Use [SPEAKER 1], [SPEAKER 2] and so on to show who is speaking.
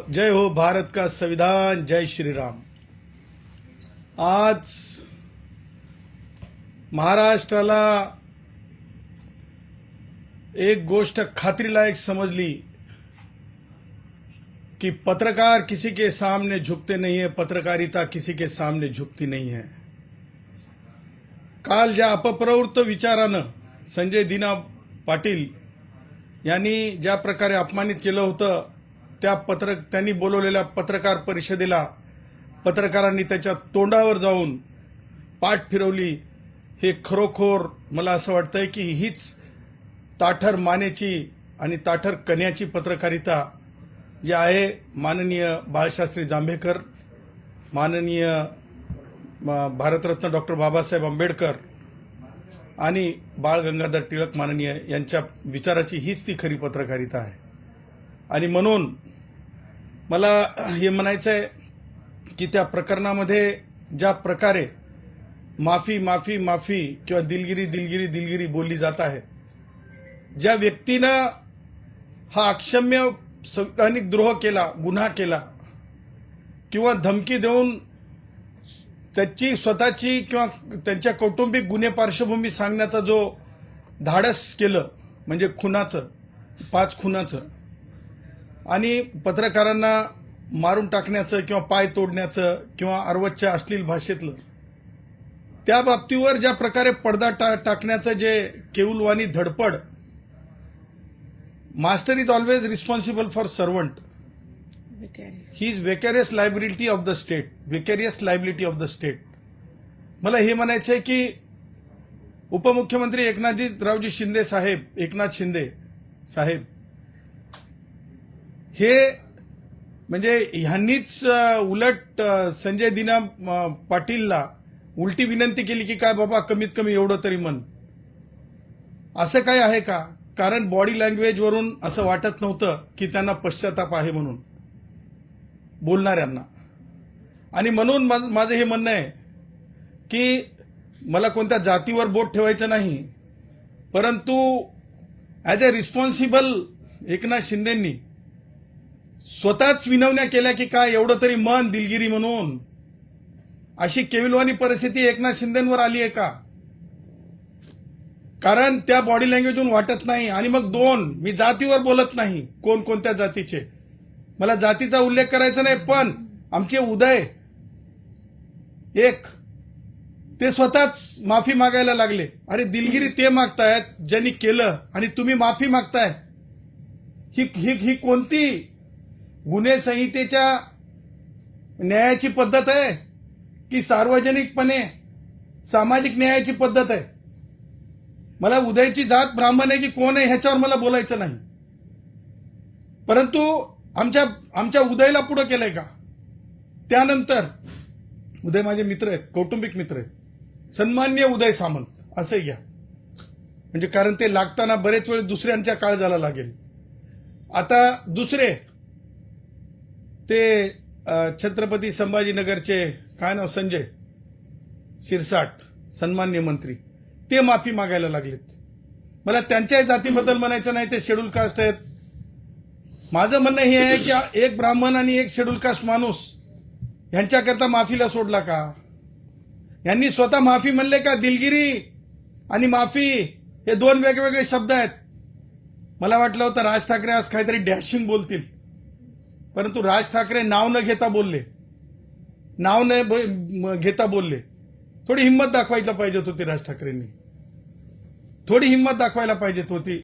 [SPEAKER 1] जय हो भारत का संविधान, जय श्री राम। आज महाराष्ट्राला एक गोष्ट खात्रीलायक समजली कि पत्रकार किसी के सामने झुकते नहीं है, पत्रकारिता किसी के सामने झुकती नहीं है। काल ज्या अपप्रवृत्त विचारानं संजय दीना पाटील यांनी ज्या प्रकारे अपमानित केलं होतं, त्यांनी बोलवलेल्या पत्रकार परिषदेला पत्रकारांनी त्याच्या तोंडावर जाऊन पाठ फिरवली। हे खरोखर मला असं वाटतंय की हीच ताठर मानेची आणि ताठर कन्याची पत्रकारिता जी आहे। माननीय बाळशास्त्री जांभेकर, माननीय भारतरत्न डॉक्टर बाबासाहेब आंबेडकर आणि बाळ गंगाधर टिळक माननीय यांच्या विचाराची हीच ती खरी पत्रकारिता आहे। आणि म्हणून मला हे म्हणायचं आहे की त्या प्रकरणामध्ये ज्या प्रकारे माफी माफी माफी किंवा दिलगिरी दिलगिरी दिलगिरी बोलली जात आहे, ज्या व्यक्तीनं हा अक्षम्य संवैधानिक द्रोह केला, गुन्हा केला किंवा धमकी देऊन त्याची स्वतःची किंवा त्यांच्या कौटुंबिक गुन्हे पार्श्वभूमी सांगण्याचा जो धाडस केलं, म्हणजे खुनाचं, 5 खुनाचं आणि पत्रकारांना मारून टाकण्याचं किंवा पाय तोडण्याचं किंवा अर्वच्या अश्लील भाषेतलं, त्या बाबतीवर ज्या प्रकारे पडदा टाकण्याचं जे केविलवाणी धडपड, master is always responsible for servant, ही is vicarious liability of the state, vicarious liability of the state. मला हे म्हणायचं आहे की उपमुख्यमंत्री एकनाथरावजी शिंदे साहेब, एकनाथ शिंदे साहेब हे म्हणजे ह्यांनीच उलट संजय दीना पाटीलला उलटी विनंती केली की काय बाबा कमीत कमी एवढं तरी म्हण। असं काय आहे का? कारण बॉडी लँग्वेजवरून असं वाटत नव्हतं की त्यांना पश्चाताप आहे म्हणून बोलणाऱ्यांना। आणि म्हणून माझं हे म्हणणं आहे की मला कोणत्या जातीवर बोट ठेवायचं नाही, परंतु ॲज अ रिस्पॉन्सिबल एकनाथ शिंदेंनी स्वतःच विनवण्या केल्या की काय एवढं तरी मन दिलगिरी म्हणून। अशी केविलवाणी परिस्थिती एकनाथ शिंदेंवर आली आहे का? कारण त्या बॉडी लँग्वेजवरून वाटत नाही। आणि मग 2, मी जातीवर बोलत नाही, कोणत्या जातीचे, मला जातीचा उल्लेख करायचा नाही, पण आमचे उदय एक ते स्वतःच माफी मागायला लागले। अरे दिलगिरी ते मागतायत ज्यांनी केलं आणि तुम्ही माफी मागताय। ही कोणती गुन्हे संहितेच्या न्यायाची पद्धत आहे की सार्वजनिकपणे सामाजिक न्यायाची पद्धत आहे? मला उदयची जात ब्राह्मण आहे की कोण आहे ह्याच्यावर मला बोलायचं नाही, परंतु आमच्या उदयला पुढे केलंय का? त्यानंतर उदय माझे मित्र आहेत, कौटुंबिक मित्र आहेत, सन्माननीय उदय सामंत असं घ्या, म्हणजे कारण ते लागताना बरेच वेळ दुसऱ्यांच्या काळजाला लागेल। आता दुसरे ते छत्रपती संभाजीनगरचे काय नाव, संजय शिरसाट, सन्माननीय मंत्री, ते माफी मागायला लागलेत। मला त्यांच्या जातीबद्दल म्हणायचं नाही, ते शेड्यूल कास्ट आहेत। माझं म्हणणं हे आहे की एक ब्राह्मण आणि एक शेड्यूल कास्ट माणूस यांच्याकरता माफीला सोडला का? यांनी स्वतः माफी म्हणले का? दिलगिरी आणि माफी हे 2 वेगवेगळे शब्द आहेत। मला वाटलं होतं राज ठाकरे आज काहीतरी डॅशिंग बोलतील, परंतु राज ठाकरे नाव न घेता बोलले, नाव न घेता बोलले। थोडी हिंमत दाखवायला पाहिजे होती राज ठाकरेंनी, थोडी हिंमत दाखवायला पाहिजे होती